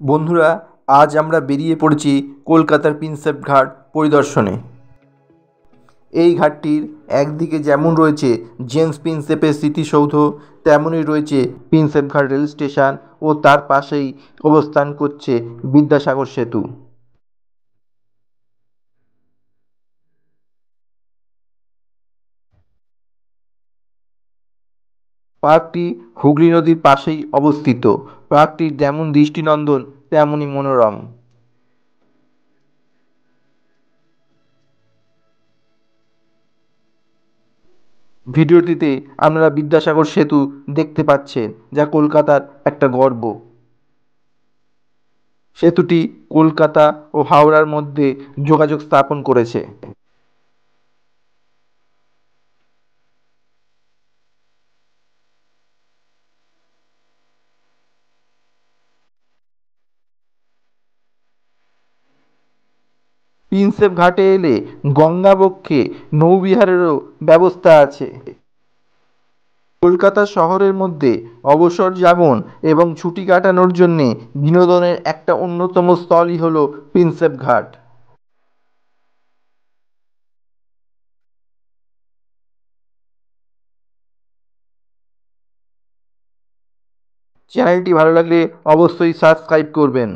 বন্ধুরা, আজ আমরা বেরিয়ে পড়েছি কলকাতার প্রিন্সেপ ঘাট পরিদর্শনে। এই ঘাটটির একদিকে যেমন রয়েছে জেমস প্রিন্সেপের স্মৃতিসৌধ, তেমনই রয়েছে প্রিন্সেপ ঘাট রেল স্টেশন ও তার পাশেই অবস্থান করছে বিদ্যাসাগর সেতু। পার্কটি হুগলি নদীর পাশেই অবস্থিত। পার্কটি যেমন দৃষ্টিনন্দন তেমনই মনোরম। ভিডিওটিতে আপনারা বিদ্যাসাগর সেতু দেখতে পাচ্ছেন, যা কলকাতার একটা গর্ব। সেতুটি কলকাতা ও হাওড়ার মধ্যে যোগাযোগ স্থাপন করেছে। প্রিন্সেপ ঘাটে এলে গঙ্গাবক্ষে নৌবিহারেরও ব্যবস্থা আছে। কলকাতা শহরের মধ্যে অবসর যাপন এবং ছুটি কাটানোর জন্যে বিনোদনের একটা অন্যতম স্থলই হলো প্রিন্সেপ ঘাট। চ্যানেলটি ভালো লাগলে অবশ্যই সাবস্ক্রাইব করবেন।